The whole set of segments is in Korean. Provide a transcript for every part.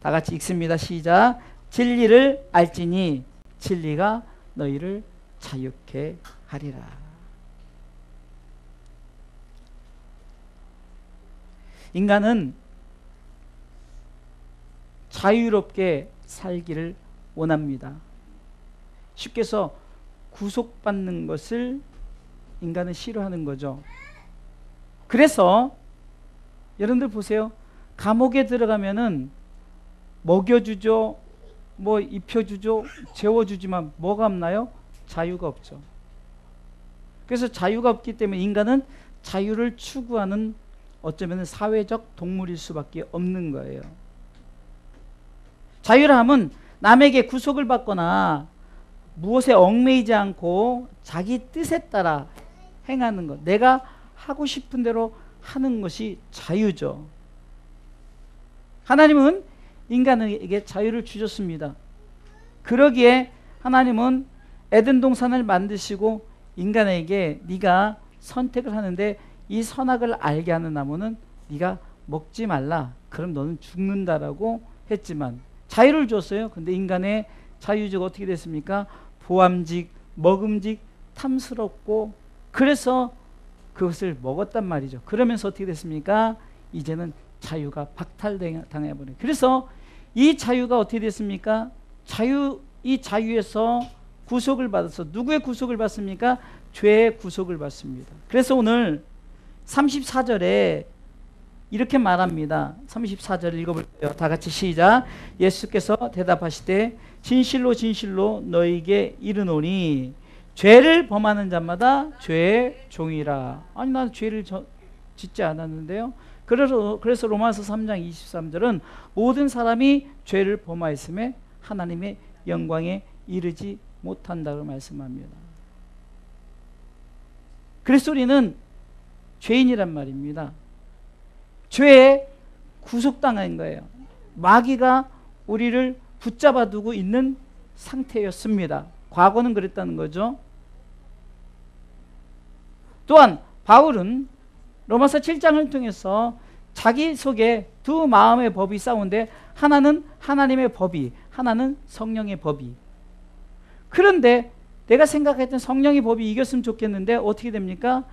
다 같이 읽습니다. 시작. 진리를 알지니 진리가 너희를 자유케 하리라. 인간은 자유롭게 살기를 원합니다. 쉽게 해서 구속받는 것을 인간은 싫어하는 거죠. 그래서 여러분들 보세요. 감옥에 들어가면은 먹여주죠, 뭐 입혀주죠, 재워주지만 뭐가 없나요? 자유가 없죠. 그래서 자유가 없기 때문에 인간은 자유를 추구하는 어쩌면 사회적 동물일 수밖에 없는 거예요. 자유라 함은 남에게 구속을 받거나 무엇에 얽매이지 않고 자기 뜻에 따라 행하는 것, 내가 하고 싶은 대로 하는 것이 자유죠. 하나님은 인간에게 자유를 주셨습니다. 그러기에 하나님은 에덴 동산을 만드시고 인간에게 네가 선택을 하는데 이 선악을 알게 하는 나무는 네가 먹지 말라, 그럼 너는 죽는다라고 했지만 자유를 줬어요. 근데 인간의 자유주가 어떻게 됐습니까? 보암직, 먹음직, 탐스럽고, 그래서 그것을 먹었단 말이죠. 그러면서 어떻게 됐습니까? 이제는 자유가 박탈당해버려요. 그래서 이 자유가 어떻게 됐습니까? 이 자유에서 구속을 받아서 누구의 구속을 받습니까? 죄의 구속을 받습니다. 그래서 오늘 34절에 이렇게 말합니다. 34절 읽어볼게요. 다 같이 시작. 예수께서 대답하시되 진실로 진실로 너희에게 이르노니 죄를 범하는 자마다 죄의 종이라. 아니 나는 죄를 짓지 않았는데요. 그래서 로마서 3장 23절은 모든 사람이 죄를 범하였음에 하나님의 영광에 이르지 못한다고 말씀합니다. 그래서 우리는 죄인이란 말입니다. 죄에 구속당한 거예요. 마귀가 우리를 붙잡아 두고 있는 상태였습니다. 과거는 그랬다는 거죠. 또한 바울은 로마서 7장을 통해서 자기 속에 두 마음의 법이 싸운데 하나는 하나님의 법이, 하나는 성령의 법이. 그런데 내가 생각했던 성령의 법이 이겼으면 좋겠는데 어떻게 됩니까?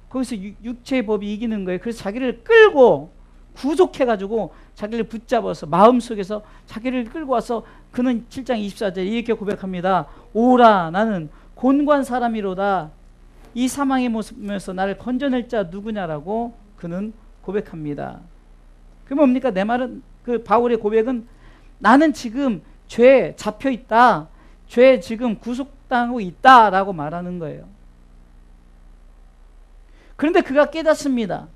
거기서 육체의 법이 이기는 거예요. 그래서 자기를 끌고 구속해가지고 자기를 붙잡아서 마음속에서 자기를 끌고 와서 그는 7장 24절에 이렇게 고백합니다. 오라 나는 곤고한 사람이로다. 이 사망의 모습에서 나를 건져낼 자 누구냐라고 그는 고백합니다. 그 뭡니까? 내 말은, 그 바울의 고백은 나는 지금 죄에 잡혀 있다, 죄에 지금 구속당하고 있다라고 말하는 거예요. 그런데 그가 깨닫습니다.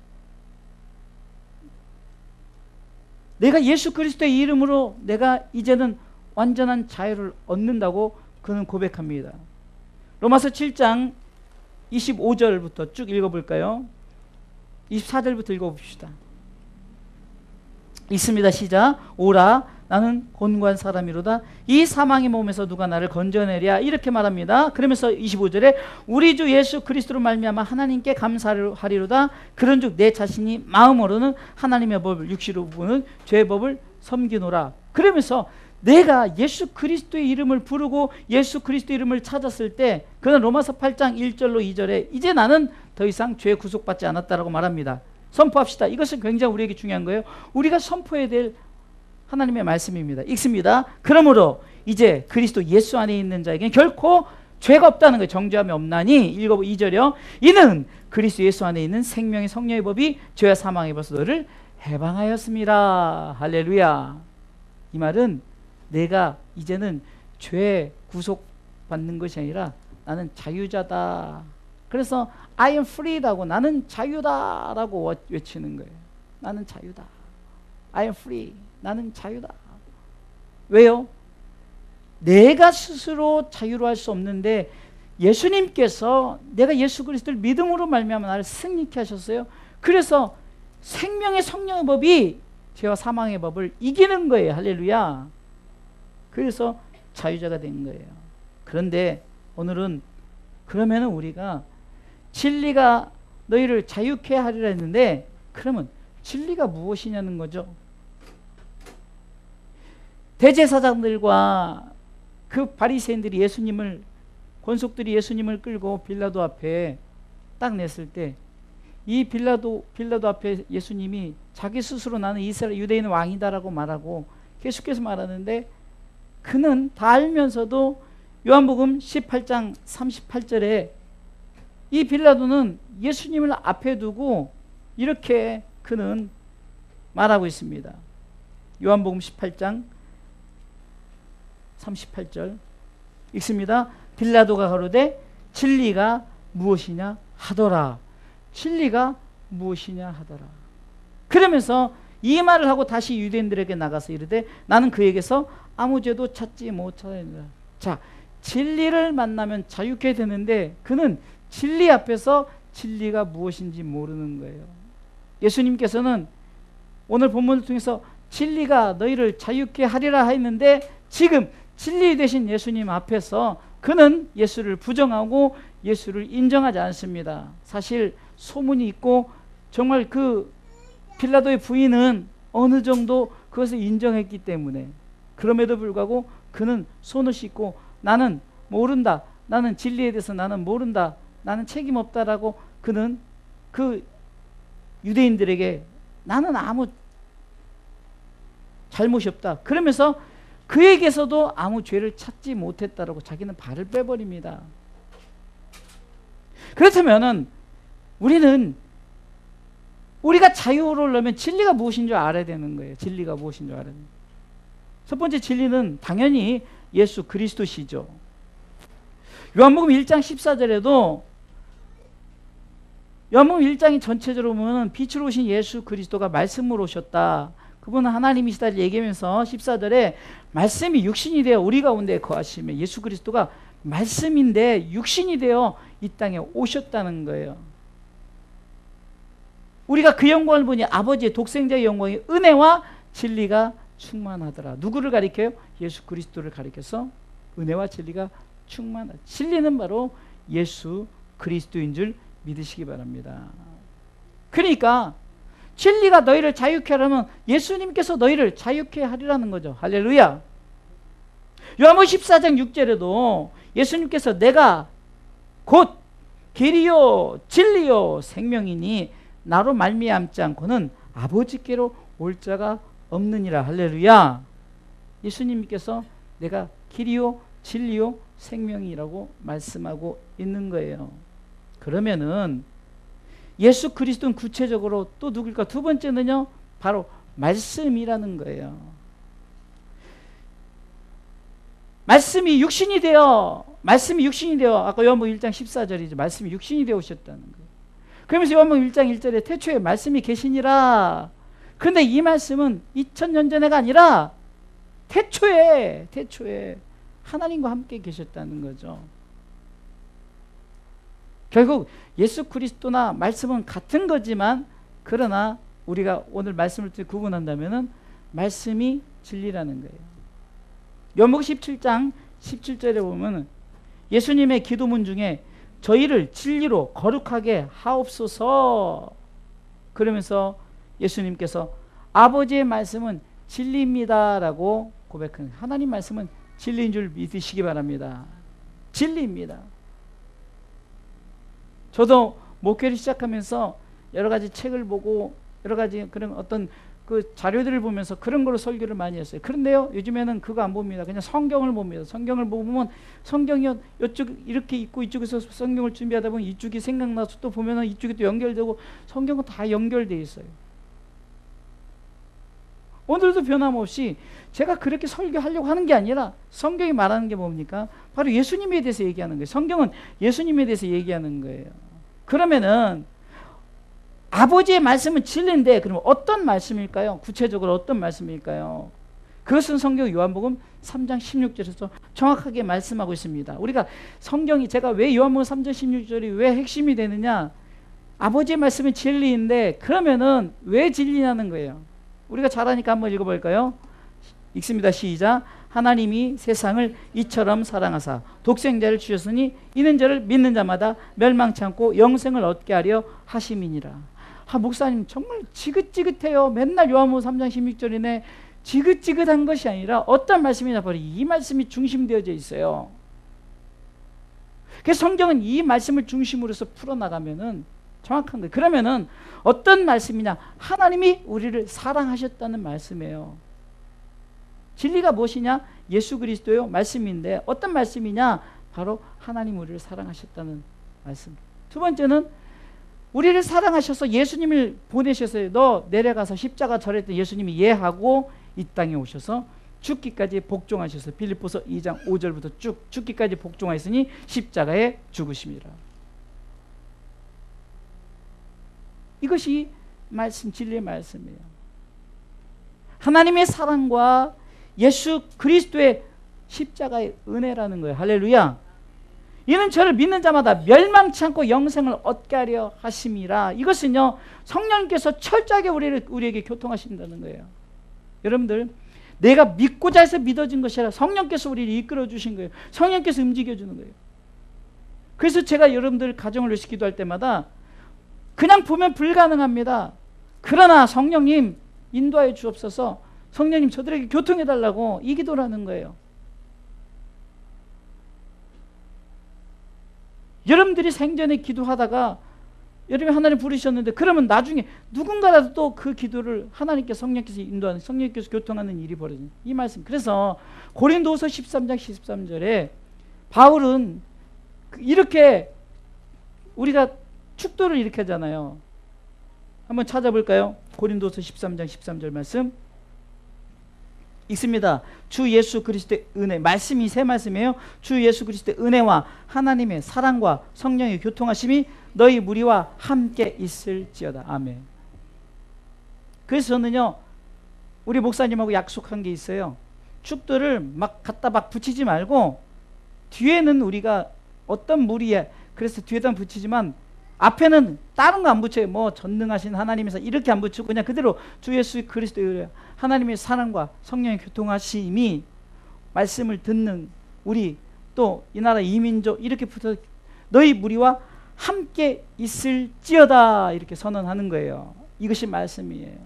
내가 예수 그리스도의 이름으로 내가 이제는 완전한 자유를 얻는다고 그는 고백합니다. 로마서 7장 25절부터 쭉 읽어볼까요? 24절부터 읽어봅시다. 있습니다. 시작. 오라 나는 곤고한 사람이로다. 이 사망의 몸에서 누가 나를 건져내랴. 이렇게 말합니다. 그러면서 25절에 우리 주 예수 그리스도로 말미암아 하나님께 감사하리로다. 그런즉 내 자신이 마음으로는 하나님의 법을, 육시로는 죄의 법을 섬기노라. 그러면서 내가 예수 그리스도의 이름을 부르고 예수 그리스도의 이름을 찾았을 때 그는 로마서 8장 1절로 2절에 이제 나는 더 이상 죄에 구속받지 않았다라고 말합니다. 선포합시다. 이것은 굉장히 우리에게 중요한 거예요. 우리가 선포해야 될 하나님의 말씀입니다. 읽습니다. 그러므로 이제 그리스도 예수 안에 있는 자에게는 결코 죄가 없다는 거예요. 정죄함이 없나니. 읽어보 2절이요. 이는 그리스도 예수 안에 있는 생명의 성령의 법이 죄와 사망의 법에서 너를 해방하였습니다. 할렐루야. 이 말은 내가 이제는 죄 구속받는 것이 아니라 나는 자유자다. 그래서 I am free라고, 나는 자유다라고 외치는 거예요. 나는 자유다. I am free. 나는 자유다. 왜요? 내가 스스로 자유로 할 수 없는데 예수님께서 내가 예수 그리스도를 믿음으로 말미암아 나를 승리케 하셨어요. 그래서 생명의 성령의 법이 죄와 사망의 법을 이기는 거예요. 할렐루야. 그래서 자유자가 된 거예요. 그런데 오늘은 그러면은 우리가 진리가 너희를 자유케 하리라 했는데 그러면 진리가 무엇이냐는 거죠. 대제사장들과 그 바리새인들이 권속들이 예수님을 끌고 빌라도 앞에 딱 냈을 때 이 빌라도 앞에 예수님이 자기 스스로 나는 이스라엘 유대인 왕이다라고 말하고 계속해서 말하는데, 그는 다 알면서도 요한복음 18장 38절에 이 빌라도는 예수님을 앞에 두고 이렇게 그는 말하고 있습니다. 요한복음 18장 38절 읽습니다. 빌라도가 가로되 진리가 무엇이냐 하더라. 진리가 무엇이냐 하더라. 그러면서 이 말을 하고 다시 유대인들에게 나가서 이르되 나는 그에게서 아무 죄도 찾지 못하였느니라. 자, 진리를 만나면 자유케 되는데 그는 진리 앞에서 진리가 무엇인지 모르는 거예요. 예수님께서는 오늘 본문을 통해서 진리가 너희를 자유케 하리라 했는데, 지금 진리 되신 예수님 앞에서 그는 예수를 부정하고 예수를 인정하지 않습니다. 사실 소문이 있고 정말 그 빌라도의 부인은 어느 정도 그것을 인정했기 때문에, 그럼에도 불구하고 그는 손을 씻고 나는 모른다, 나는 진리에 대해서 나는 모른다, 나는 책임 없다라고 그는 그 유대인들에게 나는 아무 잘못이 없다 그러면서 그에게서도 아무 죄를 찾지 못했다라고 자기는 발을 빼버립니다. 그렇다면은 우리가 자유로우려면 진리가 무엇인 줄 알아야 되는 거예요. 진리가 무엇인 줄 알아야 되는 거예요. 첫 번째 진리는 당연히 예수 그리스도시죠. 요한복음 1장 14절에도 요한복음 1장이 전체적으로 보면 빛으로 오신 예수 그리스도가 말씀으로 오셨다, 그분은 하나님이시다를 얘기하면서 14절에 말씀이 육신이 되어 우리 가운데 거하시며, 예수 그리스도가 말씀인데 육신이 되어 이 땅에 오셨다는 거예요. 우리가 그 영광을 보니 아버지의 독생자의 영광이 은혜와 진리가 충만하더라. 누구를 가리켜요? 예수 그리스도를 가리켜서 은혜와 진리가 충만하다. 진리는 바로 예수 그리스도인 줄 믿으시기 바랍니다. 그러니까 진리가 너희를 자유케 하려면 예수님께서 너희를 자유케 하리라는 거죠. 할렐루야. 요한복음 14장 6절에도 예수님께서 내가 곧 길이요 진리요 생명이니 나로 말미암지 않고는 아버지께로 올 자가 없느니라. 할렐루야. 예수님께서 내가 길이요 진리요 생명이라고 말씀하고 있는 거예요. 그러면은 예수 그리스도는 구체적으로 또 누굴까? 두 번째는요, 바로 말씀이라는 거예요. 말씀이 육신이 되어 아까 요한복음 1장 14절이죠. 말씀이 육신이 되어 오셨다는 거예요. 그러면서 요한복음 1장 1절에 태초에 말씀이 계시니라. 그런데 이 말씀은 2000년 전에가 아니라 태초에 하나님과 함께 계셨다는 거죠. 결국 예수 그리스도나 말씀은 같은 거지만, 그러나 우리가 오늘 말씀을 구분한다면은 말씀이 진리라는 거예요. 요한복음 17장 17절에 보면 예수님의 기도문 중에 저희를 진리로 거룩하게 하옵소서, 그러면서 예수님께서 아버지의 말씀은 진리입니다라고 고백하는, 하나님 말씀은 진리인 줄 믿으시기 바랍니다. 진리입니다. 저도 목회를 시작하면서 여러 가지 책을 보고 여러 가지 그런 어떤 그 자료들을 보면서 그런 거로 설교를 많이 했어요. 그런데요, 요즘에는 그거 안 봅니다. 그냥 성경을 봅니다. 성경을 보면 성경이 이쪽 이렇게 있고 이쪽에서 성경을 준비하다 보면 이쪽이 생각나서 또 보면은 이쪽이 또 연결되고, 성경은 다 연결되어 있어요. 오늘도 변함없이 제가 그렇게 설교하려고 하는 게 아니라 성경이 말하는 게 뭡니까? 바로 예수님에 대해서 얘기하는 거예요. 성경은 예수님에 대해서 얘기하는 거예요. 그러면은 아버지의 말씀은 진리인데, 그러면 어떤 말씀일까요? 구체적으로 어떤 말씀일까요? 그것은 성경 요한복음 3장 16절에서 정확하게 말씀하고 있습니다. 우리가 성경이, 제가 왜 요한복음 3장 16절이 왜 핵심이 되느냐? 아버지의 말씀은 진리인데 그러면은 왜 진리냐는 거예요. 우리가 잘하니까 한번 읽어볼까요? 읽습니다. 시작. 하나님이 세상을 이처럼 사랑하사 독생자를 주셨으니 이는 저를 믿는 자마다 멸망치 않고 영생을 얻게 하려 하심이니라. 목사님 정말 지긋지긋해요. 맨날 요한복음 3장 16절이네. 지긋지긋한 것이 아니라 어떤 말씀이냐, 바로 이 말씀이 중심되어져 있어요. 그래서 성경은 이 말씀을 중심으로서 풀어나가면은 정확한 거예요. 그러면은 어떤 말씀이냐, 하나님이 우리를 사랑하셨다는 말씀이에요. 진리가 무엇이냐? 예수 그리스도요 말씀인데, 어떤 말씀이냐? 바로 하나님 우리를 사랑하셨다는 말씀. 두 번째는 우리를 사랑하셔서 예수님을 보내셨어요. 너 내려가서 십자가 절했던 예수님이 예하고 이 땅에 오셔서 죽기까지 복종하셔서 빌립보서 2장 5절부터 쭉 죽기까지 복종하였으니 십자가에 죽으심이라. 이것이 말씀, 진리의 말씀이에요. 하나님의 사랑과 예수 그리스도의 십자가의 은혜라는 거예요. 할렐루야. 이는 저를 믿는 자마다 멸망치 않고 영생을 얻게 하려 하심이라. 이것은요, 성령께서 철저하게 우리에게 교통하신다는 거예요. 여러분들, 내가 믿고자 해서 믿어진 것이 아니라 성령께서 우리를 이끌어 주신 거예요. 성령께서 움직여 주는 거예요. 그래서 제가 여러분들 가정을 위해서 기도할 때마다 그냥 보면 불가능합니다. 그러나 성령님 인도하여 주옵소서, 성령님 저들에게 교통해 달라고 이 기도라는 거예요. 여러분들이 생전에 기도하다가 여러분이 하나님 부르셨는데, 그러면 나중에 누군가라도 또 그 기도를 하나님께 성령께서 인도하는, 성령께서 교통하는 일이 벌어져요. 이 말씀. 그래서 고린도후서 13장 13절에 바울은 이렇게 우리가 축도를 이렇게 하잖아요. 한번 찾아볼까요? 고린도후서 13장 13절 말씀 읽습니다. 주 예수 그리스도의 은혜, 말씀이 새 말씀이에요. 주 예수 그리스도의 은혜와 하나님의 사랑과 성령의 교통하심이 너희 무리와 함께 있을지어다. 아멘. 그래서 저는요, 우리 목사님하고 약속한 게 있어요. 축도를 막 갖다 막 붙이지 말고 뒤에는 우리가 어떤 무리에, 그래서 뒤에다 붙이지만 앞에는 다른 거 안 붙여요. 뭐 전능하신 하나님에서 이렇게 안 붙이고 그냥 그대로 주 예수 그리스도의 하나님의 사랑과 성령의 교통하심이, 말씀을 듣는 우리, 또 이 나라 이민족, 이렇게 붙어 너희 무리와 함께 있을지어다 이렇게 선언하는 거예요. 이것이 말씀이에요.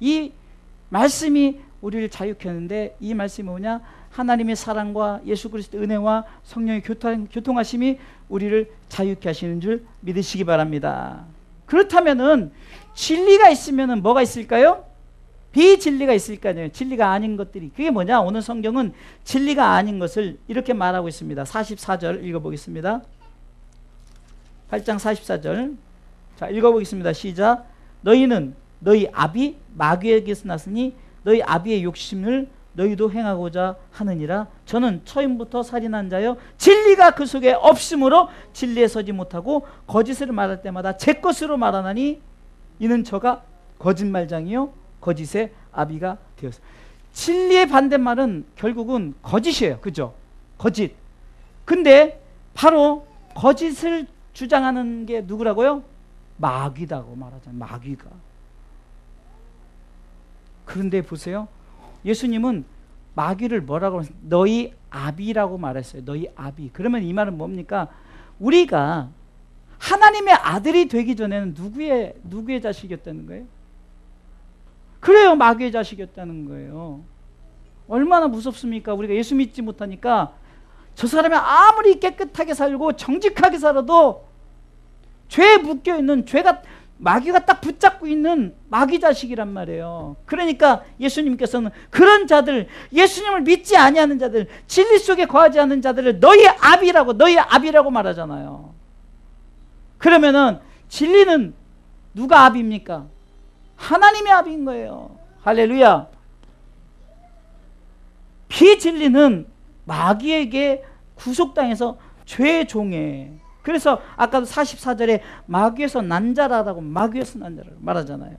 이 말씀이 우리를 자유케 하는데, 이 말씀이 뭐냐? 하나님의 사랑과 예수 그리스도의 은혜와 성령의 교통하심이 우리를 자유케 하시는 줄 믿으시기 바랍니다. 그렇다면은 진리가 있으면은 뭐가 있을까요? 비진리가 있을까요? 진리가 아닌 것들이. 그게 뭐냐? 오늘 성경은 진리가 아닌 것을 이렇게 말하고 있습니다. 44절 읽어보겠습니다. 8장 44절. 자, 읽어보겠습니다. 시작. 너희는 너희 아비 마귀에게서 났으니 너희 아비의 욕심을 너희도 행하고자 하느니라. 저는 처음부터 살인한 자여 진리가 그 속에 없으므로 진리에 서지 못하고 거짓을 말할 때마다 제 것으로 말하나니 이는 저가 거짓말장이요 거짓의 아비가 되었어요. 진리의 반대말은 결국은 거짓이에요. 그죠? 거짓. 근데 바로 거짓을 주장하는 게 누구라고요? 마귀다고 말하잖아요. 마귀가. 그런데 보세요. 예수님은 마귀를 뭐라고 했어요? 너희 아비라고 말했어요. 너희 아비. 그러면 이 말은 뭡니까? 우리가 하나님의 아들이 되기 전에는 누구의 자식이었다는 거예요? 그래요. 마귀의 자식이었다는 거예요. 얼마나 무섭습니까? 우리가 예수 믿지 못하니까 저 사람이 아무리 깨끗하게 살고 정직하게 살아도 죄에 묶여있는, 죄가 마귀가 딱 붙잡고 있는 마귀 자식이란 말이에요. 그러니까 예수님께서는 그런 자들, 예수님을 믿지 아니하는 자들, 진리 속에 거하지 않는 자들을 너희 아비라고 말하잖아요. 그러면은 진리는 누가 아비입니까? 하나님의 아비인 거예요. 할렐루야. 비진리는 마귀에게 구속당해서 죄의 종에. 그래서 아까도 44절에 마귀에서 난 자라라고, 마귀에서 난 자라라고 말하잖아요.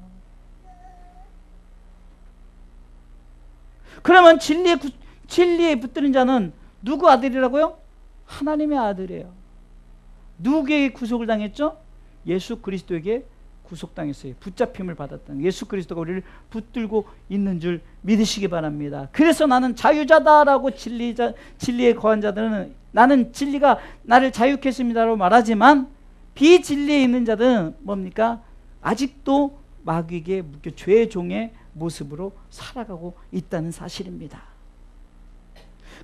그러면 진리에 붙드는 자는 누구 아들이라고요? 하나님의 아들이에요. 누구에게 구속을 당했죠? 예수 그리스도에게 구속당했어요. 붙잡힘을 받았다는, 예수 그리스도가 우리를 붙들고 있는 줄 믿으시기 바랍니다. 그래서 나는 자유자다라고 진리에 거한 자들은, 나는 진리가 나를 자유케 했습니다라고 말하지만 비진리에 있는 자들은 뭡니까? 아직도 마귀에게 묶여 죄의 종에 모습으로 살아가고 있다는 사실입니다.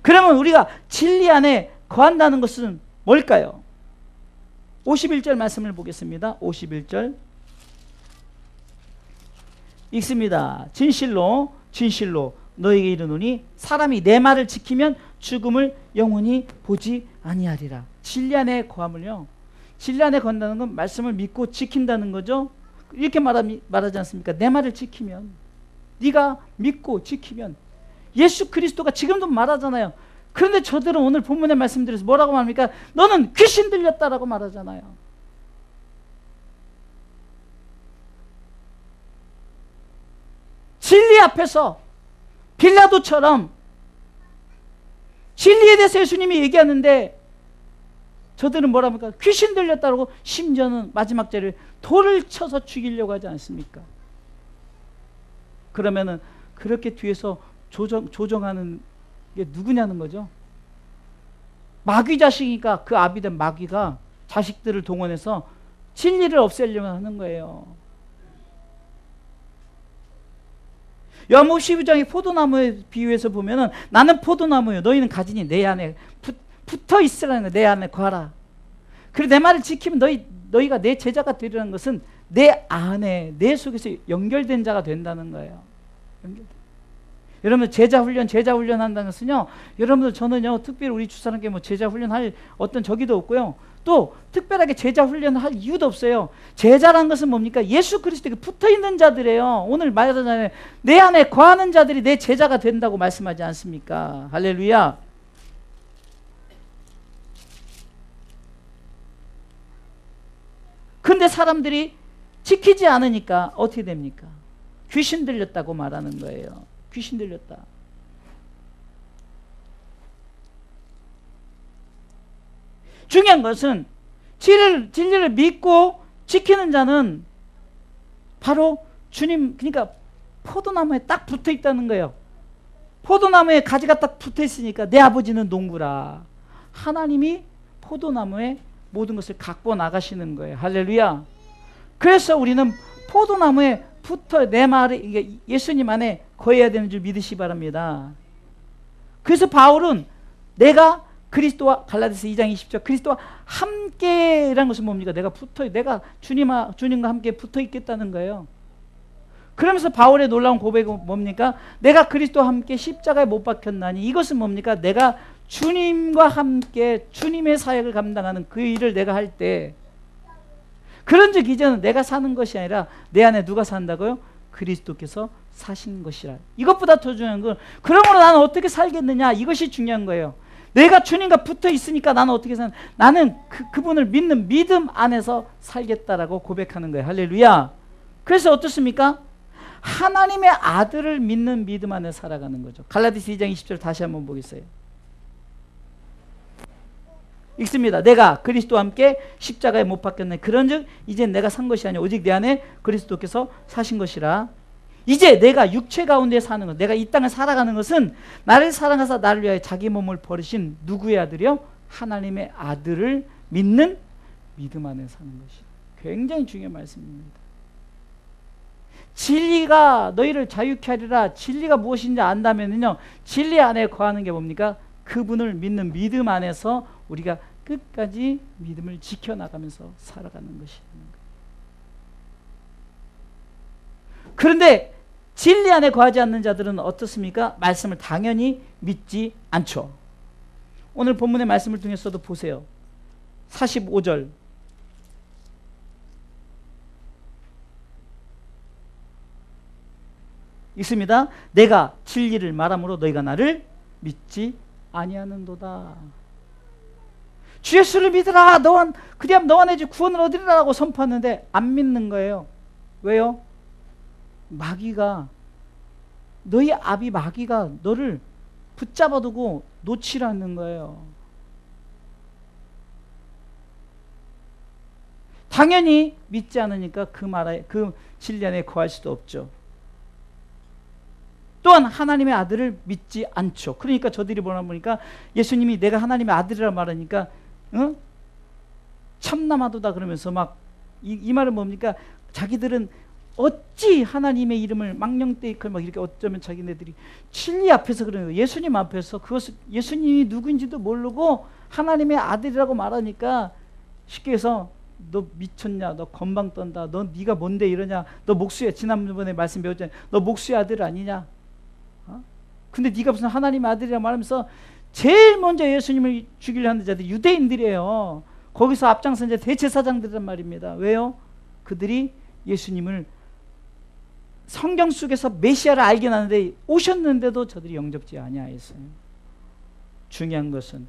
그러면 우리가 진리 안에 거한다는 것은 뭘까요? 51절 말씀을 보겠습니다. 51절 읽습니다. 진실로 진실로 너에게 이르노니 사람이 내 말을 지키면 죽음을 영원히 보지 아니하리라. 진리 안에 거함을요, 진리 안에 건다는 건 말씀을 믿고 지킨다는 거죠. 이렇게 말하지 않습니까? 내 말을 지키면, 네가 믿고 지키면, 예수 그리스도가 지금도 말하잖아요. 그런데 저들은 오늘 본문의 말씀드려서 뭐라고 말합니까? 너는 귀신 들렸다라고 말하잖아요. 진리 앞에서 빌라도처럼 진리에 대해서 예수님이 얘기하는데 저들은 뭐라 합니까? 귀신 들렸다고, 심지어는 마지막 절에 돌을 쳐서 죽이려고 하지 않습니까? 그러면은 그렇게 뒤에서 조정하는 게 누구냐는 거죠. 마귀 자식이니까 그 아비된 마귀가 자식들을 동원해서 진리를 없애려고 하는 거예요. 요한복음 12장의 포도나무에 비유해서 보면은 나는 포도나무요 너희는 가지니 내 안에 붙어 있으라는 거예요. 내 안에 거하라. 그리고 내 말을 지키면 너희가 내 제자가 되리라는 것은 내 안에, 내 속에서 연결된 자가 된다는 거예요. 여러분 제자 훈련 한다는 것은요, 여러분들 저는요 특별히 우리 주사람께 뭐 제자 훈련할 어떤 저기도 없고요, 또 특별하게 제자 훈련을 할 이유도 없어요. 제자란 것은 뭡니까? 예수 그리스도에게 붙어있는 자들이에요. 오늘 말하잖아요. 내 안에 거하는 자들이 내 제자가 된다고 말씀하지 않습니까? 할렐루야. 근데 사람들이 지키지 않으니까 어떻게 됩니까? 귀신 들렸다고 말하는 거예요. 귀신 들렸다. 중요한 것은 진리를 믿고 지키는 자는 바로 주님, 그러니까 포도나무에 딱 붙어 있다는 거예요. 포도나무에 가지가 딱 붙어 있으니까 내 아버지는 농부라. 하나님이 포도나무에 모든 것을 갖고 나가시는 거예요. 할렐루야. 그래서 우리는 포도나무에 붙어 내 말이 예수님 안에 거해야 되는 줄 믿으시 바랍니다. 그래서 바울은 내가 그리스도와, 갈라디아서 2장 20절, 그리스도와 함께라는 것은 뭡니까? 내가 주님과 함께 붙어 있겠다는 거예요. 그러면서 바울의 놀라운 고백은 뭡니까? 내가 그리스도와 함께 십자가에 못 박혔나니, 이것은 뭡니까? 내가 주님과 함께 주님의 사역을 감당하는 그 일을 내가 할 때, 그런즉 이제는 내가 사는 것이 아니라 내 안에 누가 산다고요? 그리스도께서 사신 것이라. 이것보다 더 중요한 건, 그러므로 나는 어떻게 살겠느냐, 이것이 중요한 거예요. 내가 주님과 붙어 있으니까 나는 어떻게 나는 그분을 믿는 믿음 안에서 살겠다라고 고백하는 거예요. 할렐루야. 그래서 어떻습니까? 하나님의 아들을 믿는 믿음 안에 살아가는 거죠. 갈라디아서 2장 20절 다시 한번 보겠어요. 읽습니다. 내가 그리스도와 함께 십자가에 못 박혔네. 그런즉 이제 내가 산 것이 아니오 오직 내 안에 그리스도께서 사신 것이라. 이제 내가 육체 가운데 사는 것, 내가 이 땅을 살아가는 것은 나를 사랑하사 나를 위하여 자기 몸을 버리신 누구의 아들이요? 하나님의 아들을 믿는 믿음 안에 사는 것이. 굉장히 중요한 말씀입니다. 진리가 너희를 자유케 하리라. 진리가 무엇인지 안다면요, 진리 안에 거하는 게 뭡니까? 그분을 믿는 믿음 안에서 우리가 끝까지 믿음을 지켜나가면서 살아가는 것이라는 거예요. 그런데 진리 안에 거하지 않는 자들은 어떻습니까? 말씀을 당연히 믿지 않죠. 오늘 본문의 말씀을 통해서도 보세요. 45절. 있습니다. 내가 진리를 말함으로 너희가 나를 믿지 아니하는도다. 주 예수를 믿으라. 그리하면 너와 내 주 구원을 얻으리라고 선포하는데 안 믿는 거예요. 왜요? 마귀가, 너희 아비 마귀가 너를 붙잡아두고 놓치라는 거예요. 당연히 믿지 않으니까 그 진리 안에 거할 수도 없죠. 또한 하나님의 아들을 믿지 않죠. 그러니까 저들이 뭐라 보니까 예수님이 내가 하나님의 아들이라 말하니까 참남하도다 그러면서 막 이 말은 뭡니까? 자기들은 어찌 하나님의 이름을 망령되이클 막 이렇게 어쩌면 자기네들이 진리 앞에서 그러는 거예요. 예수님 앞에서 그것을 예수님이 누구인지도 모르고 하나님의 아들이라고 말하니까 쉽게 해서 너 미쳤냐, 너 건방 떤다, 너 네가 뭔데 이러냐, 너 목수야, 지난번에 말씀 배웠잖아요. 너 목수의 아들 아니냐? 근데 네가 무슨 하나님의 아들이라 말하면서 제일 먼저 예수님을 죽이려 하는 자들이 유대인들이에요. 거기서 앞장선 자 대제사장들이란 말입니다. 왜요? 그들이 예수님을 성경 속에서 메시아를 알긴 하는데 오셨는데도 저들이 영접지 아니하였어요. 중요한 것은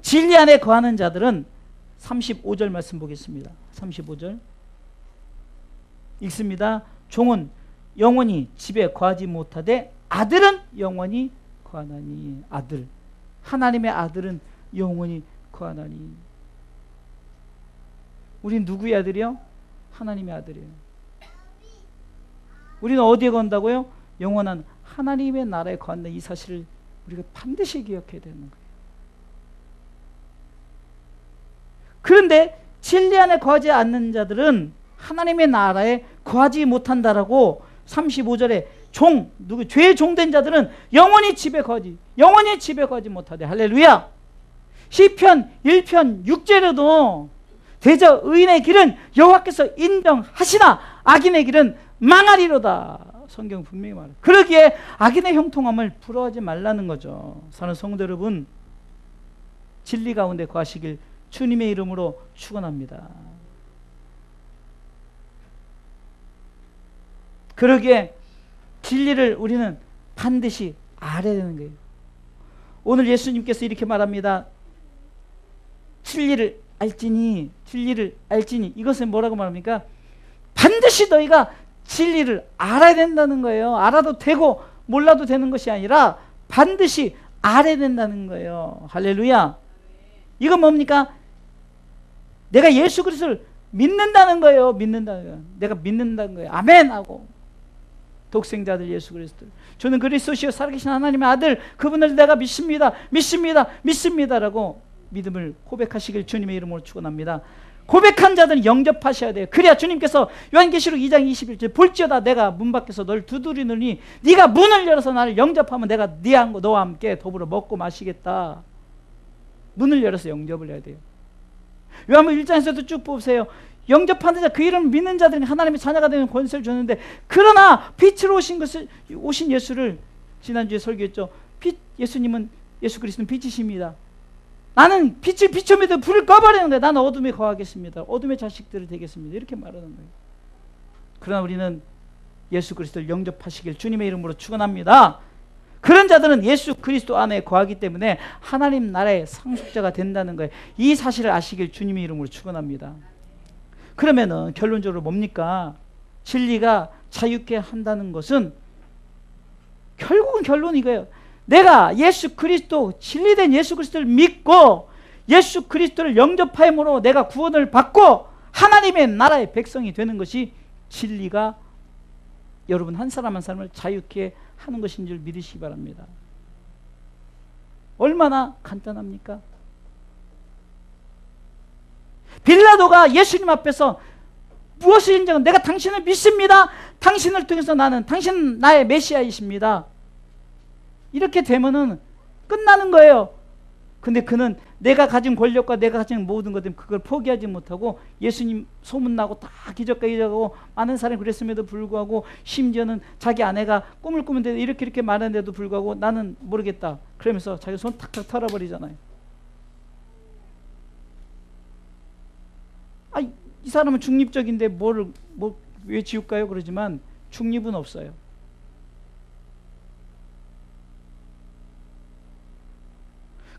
진리 안에 거하는 자들은 35절 말씀 보겠습니다. 35절 읽습니다. 종은 영원히 집에 거하지 못하되 아들은 영원히 거하나니. 아들, 하나님의 아들은 영원히 거하나니. 우린 누구의 아들이요? 하나님의 아들이에요. 우리는 어디에 건다고요? 영원한 하나님의 나라에 거한다. 이 사실을 우리가 반드시 기억해야 되는 거예요. 그런데 진리 안에 거하지 않는 자들은 하나님의 나라에 거하지 못한다라고 35절에 죄의 종된 자들은 영원히 집에 거하지 못하되. 할렐루야. 시편 1편 6절에도 대저 의인의 길은 여호와께서 인정하시나 악인의 길은 망하리로다. 성경 분명히 말해요. 그러기에 악인의 형통함을 부러워하지 말라는 거죠. 사는 성도 여러분, 진리 가운데 거하시길 주님의 이름으로 축원합니다. 그러기에 진리를 우리는 반드시 알아야 되는 거예요. 오늘 예수님께서 이렇게 말합니다. 진리를 알지니 이것은 뭐라고 말합니까? 반드시 너희가 진리를 알아야 된다는 거예요. 알아도 되고 몰라도 되는 것이 아니라 반드시 알아야 된다는 거예요. 할렐루야. 이건 뭡니까? 내가 예수 그리스도를 믿는다는 거예요. 내가 믿는다는 거예요. 아멘 하고 독생자들 예수 그리스도, 저는 그리스도시요 살아계신 하나님의 아들, 그분을 내가 믿습니다라고 믿음을 고백하시길 주님의 이름으로 축원합니다. 고백한 자들은 영접하셔야 돼요. 그래야 주님께서 요한계시록 2장 21절 볼지어다 내가 문 밖에서 널 두드리느니 네가 문을 열어서 나를 영접하면 내가 너와 함께 더불어 먹고 마시겠다. 문을 열어서 영접을 해야 돼요. 요한복음 1장에서도 쭉 보세요. 영접하는 자, 그 이름을 믿는 자들은 하나님의 자녀가 되는 권세를 줬는데, 그러나 빛으로 오신 예수를 지난주에 설교했죠. 예수님은, 예수 그리스도는 빛이십니다. 나는 빛을 비춰매도 불을 꺼버리는 거예요. 나는 어둠에 거하겠습니다. 어둠의 자식들을 되겠습니다. 이렇게 말하는 거예요. 그러나 우리는 예수 그리스도를 영접하시길 주님의 이름으로 축원합니다. 그런 자들은 예수 그리스도 안에 거하기 때문에 하나님 나라의 상속자가 된다는 거예요. 이 사실을 아시길 주님의 이름으로 축원합니다. 그러면은 결론적으로 뭡니까? 진리가 자유케 한다는 것은 결국은 결론이 이거예요. 내가 예수 그리스도, 진리된 예수 그리스도를 믿고 예수 그리스도를 영접함으로 내가 구원을 받고 하나님의 나라의 백성이 되는 것이 진리가 여러분 한 사람 한 사람을 자유케 하는 것인 줄 믿으시기 바랍니다. 얼마나 간단합니까? 빌라도가 예수님 앞에서 무엇을 인정한? 내가 당신을 믿습니다. 당신을 통해서 당신은 나의 메시아이십니다. 이렇게 되면은 끝나는 거예요. 근데 그는 내가 가진 권력과 내가 가진 모든 것들 그걸 포기하지 못하고 예수님 소문나고 다 기적과 기적하고 많은 사람이 그랬음에도 불구하고 심지어는 자기 아내가 꿈을 꾸는데 이렇게 말하는데도 불구하고 나는 모르겠다 그러면서 자기 손 탁탁 털어버리잖아요. 이 사람은 중립적인데 왜 지울까요? 그러지만 중립은 없어요.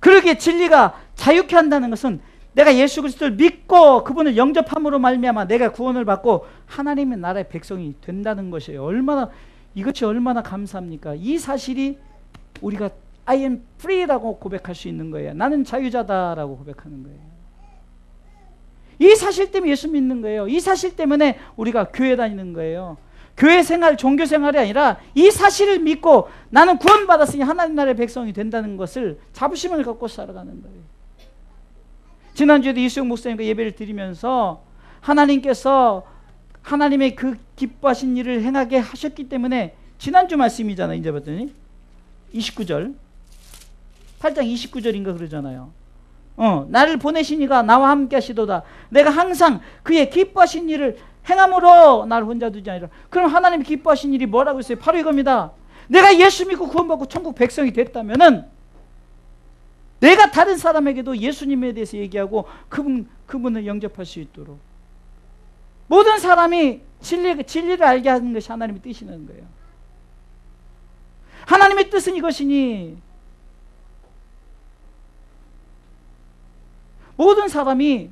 그러기에 진리가 자유케 한다는 것은 내가 예수 그리스도를 믿고 그분을 영접함으로 말미암아 내가 구원을 받고 하나님의 나라의 백성이 된다는 것이에요. 이것이 얼마나 감사합니까? 이 사실이 우리가 I am free라고 고백할 수 있는 거예요. 나는 자유자다라고 고백하는 거예요. 이 사실 때문에 예수 믿는 거예요. 이 사실 때문에 우리가 교회 다니는 거예요. 교회 생활, 종교 생활이 아니라 이 사실을 믿고 나는 구원받았으니 하나님 나라의 백성이 된다는 것을 자부심을 갖고 살아가는 거예요. 지난주에도 이수영 목사님과 예배를 드리면서 하나님께서 하나님의 그 기뻐하신 일을 행하게 하셨기 때문에, 지난주 말씀이잖아요. 이제 봤더니 29절 8장 29절인가 그러잖아요. 나를 보내신 이가 나와 함께 하시도다. 내가 항상 그의 기뻐하신 일을 행함으로 나를 혼자 두지 아니라. 그럼 하나님이 기뻐하신 일이 뭐라고 했어요? 바로 이겁니다. 내가 예수 믿고 구원받고 천국 백성이 됐다면은 내가 다른 사람에게도 예수님에 대해서 얘기하고 그분을 영접할 수 있도록 모든 사람이 진리를 알게 하는 것이 하나님의 뜻이라는 거예요. 하나님의 뜻은 이것이니 모든 사람이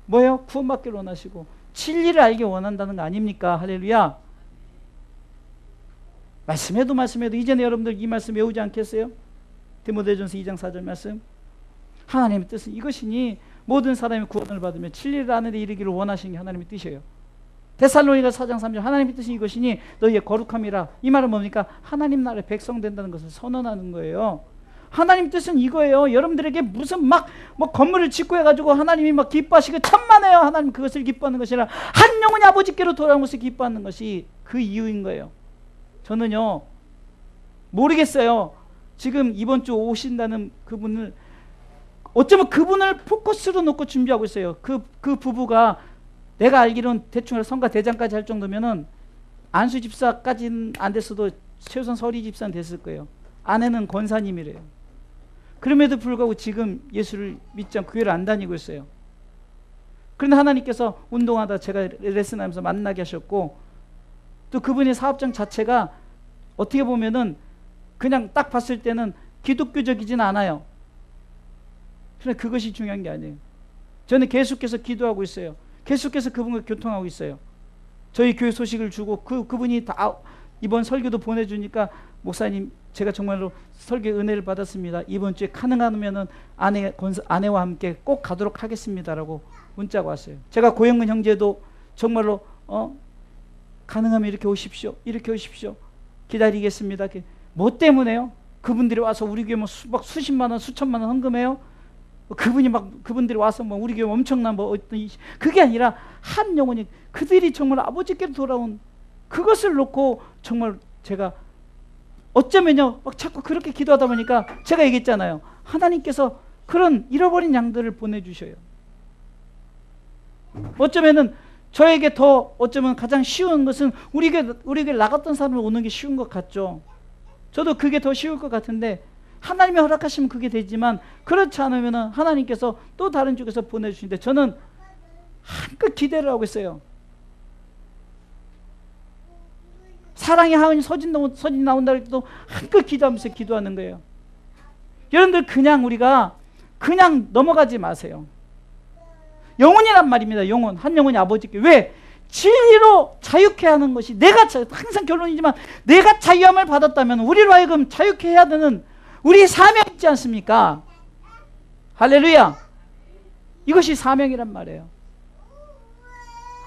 뭐예요? 구원받기를 원하시고 진리를 알기 원한다는 거 아닙니까? 할렐루야. 말씀해도 이제는 여러분들 이 말씀 외우지 않겠어요? 디모데전서 2장 4절 말씀. 하나님의 뜻은 이것이니 모든 사람이 구원을 받으며 진리를 아는 데 이르기를 원하시는 게 하나님의 뜻이에요. 데살로니가 4장 3절 하나님의 뜻은 이것이니 너희의 거룩함이라. 이 말은 뭡니까? 하나님 나라의 백성 된다는 것을 선언하는 거예요. 하나님 뜻은 이거예요. 여러분들에게 무슨 뭐 건물을 짓고 해가지고 하나님이 막 기뻐하시고 천만에요. 하나님 그것을 기뻐하는 것이라 한 영혼이 아버지께로 돌아온 것을 기뻐하는 것이 그 이유인 거예요. 저는요 모르겠어요. 지금 이번 주 오신다는 그분을 어쩌면 그분을 포커스로 놓고 준비하고 있어요. 그 부부가 내가 알기로는 대충 성가 대장까지 할 정도면은 안수 집사까지는 안 됐어도 최소한 서리 집사는 됐을 거예요. 아내는 권사님이래요. 그럼에도 불구하고 지금 예수를 믿지 않고 교회를 안 다니고 있어요. 그런데 하나님께서 운동하다 제가 레슨하면서 만나게 하셨고 또 그분의 사업장 자체가 어떻게 보면은 그냥 딱 봤을 때는 기독교적이진 않아요. 그런데 그것이 중요한 게 아니에요. 저는 계속해서 기도하고 있어요. 계속해서 그분과 교통하고 있어요. 저희 교회 소식을 주고 그분이 다 이번 설교도 보내주니까 목사님 제가 정말로 설교 은혜를 받았습니다. 이번 주에 가능하면은 아내와 함께 꼭 가도록 하겠습니다라고 문자가 왔어요. 제가 고영근 형제도 정말로 가능하면 이렇게 오십시오. 이렇게 오십시오. 기다리겠습니다. 뭐 때문에요? 그분들이 와서 우리 교회 뭐 수십만 원, 수천만 원 헌금해요? 그분들이 와서 뭐 우리 교회 엄청난 뭐 어떤 그게 아니라 한 영혼이 그들이 정말 아버지께로 돌아온 그것을 놓고 정말 제가 어쩌면요 막 자꾸 그렇게 기도하다 보니까 제가 얘기했잖아요. 하나님께서 그런 잃어버린 양들을 보내주셔요. 어쩌면은 저에게 더 어쩌면 가장 쉬운 것은 우리 교회 나갔던 사람을 오는 게 쉬운 것 같죠. 저도 그게 더 쉬울 것 같은데 하나님이 허락하시면 그게 되지만 그렇지 않으면 하나님께서 또 다른 쪽에서 보내주시는데 저는 한껏 기대를 하고 있어요. 사랑의 하은이 서진 나온다 해도 한껏 기도하면서 기도하는 거예요. 여러분들 우리가 그냥 넘어가지 마세요. 영혼이란 말입니다. 영혼. 한 영혼이 아버지께. 왜? 진리로 자유케 하는 것이 항상 결론이지만 내가 자유함을 받았다면 우리로 하여금 자유케 해야 되는 우리의 사명이 있지 않습니까? 할렐루야. 이것이 사명이란 말이에요.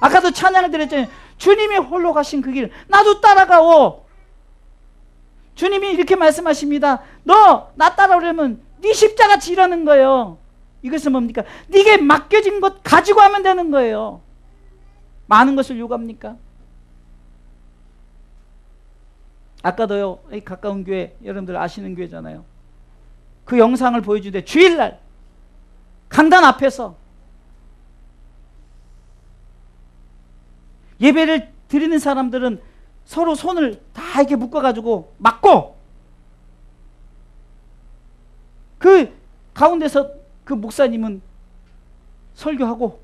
아까도 찬양을 드렸잖아요. 주님이 홀로 가신 그 길 나도 따라가오. 주님이 이렇게 말씀하십니다. 너 나 따라오려면 네 십자가 지라는 거예요. 이것은 뭡니까? 네게 맡겨진 것 가지고 하면 되는 거예요. 많은 것을 요구합니까? 아까도요 이 가까운 교회 여러분들 아시는 교회잖아요. 그 영상을 보여주는데 주일날 강단 앞에서 예배를 드리는 사람들은 서로 손을 다 이렇게 묶어가지고 막고 그 가운데서 그 목사님은 설교하고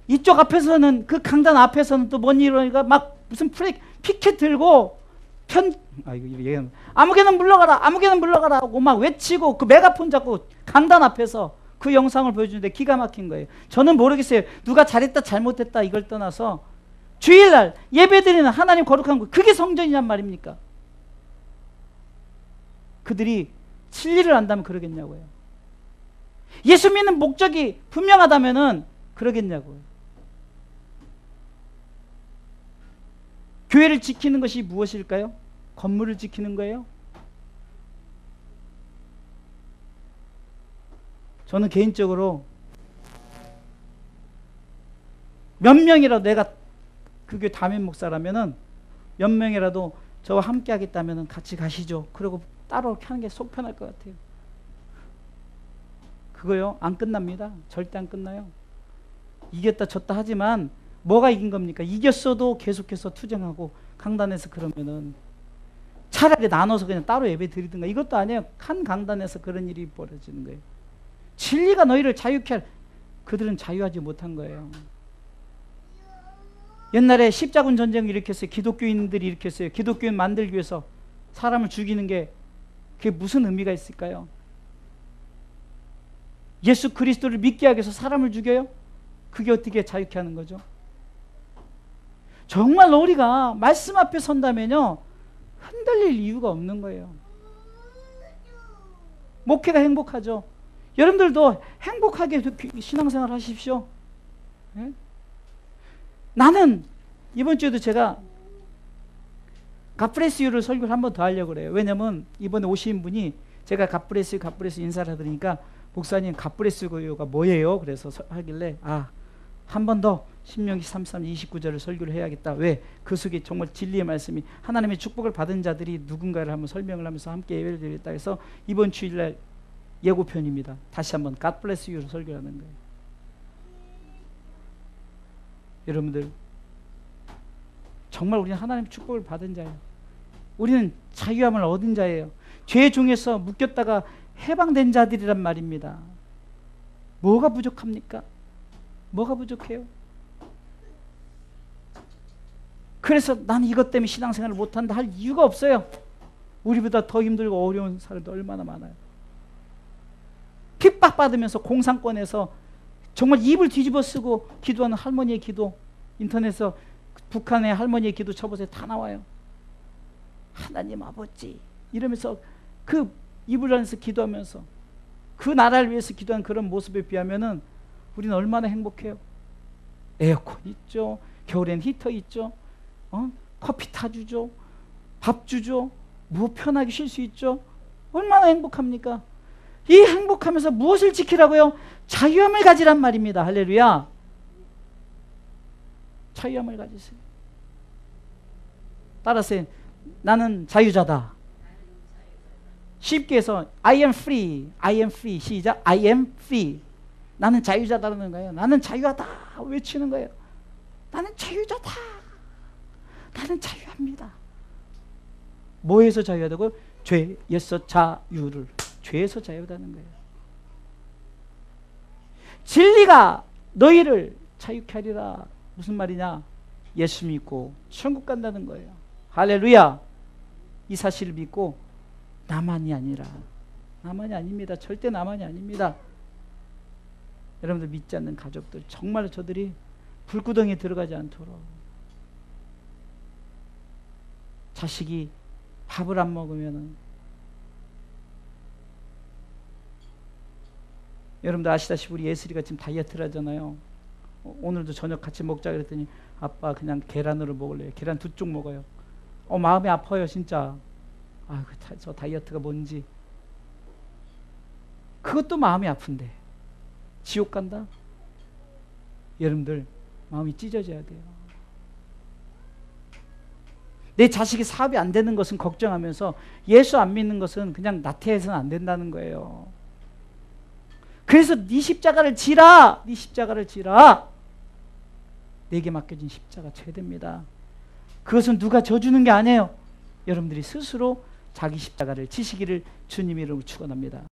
이쪽 앞에서는 그 강단 앞에서는 또 뭔 일이가 막 무슨 피켓 들고 아무개는 물러가라 아무개는 물러가라 하고 막 외치고 그 메가폰 잡고 강단 앞에서 그 영상을 보여주는데 기가 막힌 거예요. 저는 모르겠어요. 누가 잘했다 잘못했다 이걸 떠나서 주일날 예배드리는 하나님 거룩한 것 그게 성전이란 말입니까? 그들이 진리를 안다면 그러겠냐고요. 예수 믿는 목적이 분명하다면은 그러겠냐고요. 교회를 지키는 것이 무엇일까요? 건물을 지키는 거예요? 저는 개인적으로 몇 명이라도 내가 그 교회 담임 목사라면은 몇 명이라도 저와 함께 하겠다면은 같이 가시죠. 그리고 따로 하는 게 속 편할 것 같아요. 그거요, 안 끝납니다. 절대 안 끝나요. 이겼다 졌다 하지만 뭐가 이긴 겁니까? 이겼어도 계속해서 투쟁하고 강단에서 그러면은 차라리 나눠서 그냥 따로 예배 드리든가. 이것도 아니에요. 한 강단에서 그런 일이 벌어지는 거예요. 진리가 너희를 자유케 할, 그들은 자유하지 못한 거예요. 옛날에 십자군 전쟁을 일으켰어요. 기독교인들이 일으켰어요. 기독교인 만들기 위해서 사람을 죽이는 게 그게 무슨 의미가 있을까요? 예수 그리스도를 믿게 하기 위해서 사람을 죽여요? 그게 어떻게 자유케 하는 거죠? 정말 우리가 말씀 앞에 선다면요, 흔들릴 이유가 없는 거예요. 목회가 행복하죠. 여러분들도 행복하게 신앙생활 하십시오. 네? 나는 이번 주에도 제가 갓브레스유를 설교를 한 번 더 하려고 그래요. 왜냐면 이번에 오신 분이 제가 갓브레스유 인사를 하더니까 목사님 갓브레스유가 뭐예요? 그래서 하길래 한 번 더 신명기 33, 29절을 설교를 해야겠다. 왜? 그 속에 정말 진리의 말씀이 하나님의 축복을 받은 자들이 누군가를 한번 설명을 하면서 함께 예배를 드리겠다 해서 이번 주일날 예고편입니다. 다시 한번 God bless you를 설교하는 거예요. 여러분들 정말 우리는 하나님의 축복을 받은 자예요. 우리는 자유함을 얻은 자예요. 죄 중에서 묶였다가 해방된 자들이란 말입니다. 뭐가 부족합니까? 뭐가 부족해요? 그래서 나는 이것 때문에 신앙생활을 못한다 할 이유가 없어요. 우리보다 더 힘들고 어려운 사람도 얼마나 많아요. 핍박받으면서 공산권에서 정말 입을 뒤집어 쓰고 기도하는 할머니의 기도, 인터넷에서 북한의 할머니의 기도 쳐보세요. 다 나와요. 하나님 아버지 이러면서 그 입을 안에서 기도하면서 그 나라를 위해서 기도하는 그런 모습에 비하면은 우리는 얼마나 행복해요. 에어컨 있죠. 겨울엔 히터 있죠. 커피 타주죠. 밥 주죠. 편하게 쉴 수 있죠. 얼마나 행복합니까? 이 행복하면서 무엇을 지키라고요? 자유함을 가지란 말입니다. 할렐루야. 자유함을 가지세요. 따라서 나는 자유자다. 쉽게 해서 I am free, I am free. 시작. I am free. 나는 자유자다라는 거예요. 나는 자유하다 외치는 거예요. 나는 자유자다. 나는 자유합니다. 뭐에서 자유하다고요? 죄에서 자유를. 죄에서 자유하다는 거예요. 진리가 너희를 자유케 하리라. 무슨 말이냐? 예수 믿고 천국 간다는 거예요. 할렐루야. 이 사실을 믿고 나만이 아니라, 나만이 아닙니다. 절대 나만이 아닙니다. 여러분들 믿지 않는 가족들 정말 저들이 불구덩이에 들어가지 않도록, 자식이 밥을 안 먹으면은, 여러분들 아시다시피 우리 예슬이가 지금 다이어트를 하잖아요. 오늘도 저녁 같이 먹자 그랬더니 아빠 그냥 계란으로 먹을래요. 계란 2쪽 먹어요. 마음이 아파요 진짜. 저 다이어트가 뭔지. 그것도 마음이 아픈데 지옥 간다? 여러분들 마음이 찢어져야 돼요. 내 자식이 사업이 안 되는 것은 걱정하면서 예수 안 믿는 것은 그냥 나태해서는 안 된다는 거예요. 그래서 네 십자가를 지라. 네 십자가를 지라. 내게 맡겨진 십자가 최대입니다. 그것은 누가 져주는 게 아니에요. 여러분들이 스스로 자기 십자가를 지시기를 주님 이름으로 축원합니다.